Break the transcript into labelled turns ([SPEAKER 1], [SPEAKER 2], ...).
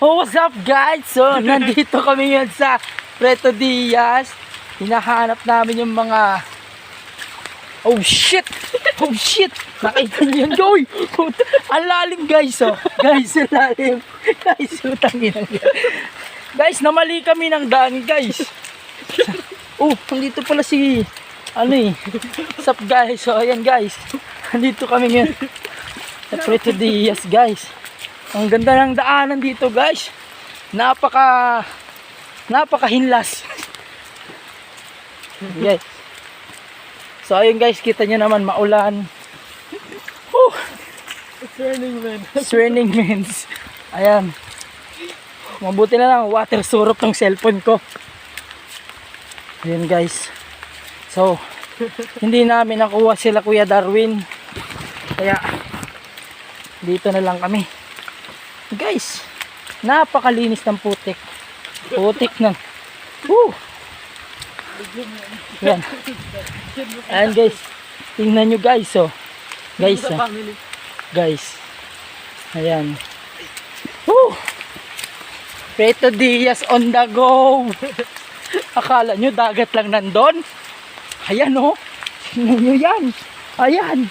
[SPEAKER 1] Oh, what's up guys? So, nandito kami ngayon sa Preto Diaz. Hinahanap namin yung mga... Oh shit! Oh shit! Nakita niyo yan, Joy! Ang lalim guys, oh. Guys, ang lalim. Guys, utangin ang guys, namali kami ng daan, guys. Oh, nandito pala si... Ano eh. What's up guys? So, ayan guys. Nandito kami ngayon sa Preto Diaz, guys. Ang ganda ng daanan dito, guys. Napakahinlas. Guys. So ayun guys, kita nyo naman maulan. It's raining mens. Ayan. Mabuti na lang water surop ng cellphone ko. Ayan guys. So hindi namin nakuha sila Kuya Darwin. Kaya dito na lang kami. Guys, napakalinis ng putik. Putik ng yan. Ayan guys, tingnan nyo guys, oh. Guys, guys, ayan. Preto Diaz on the go. Akala nyo dagat lang nandun? Ayan, oh. Tingnan nyo yan. Ayan.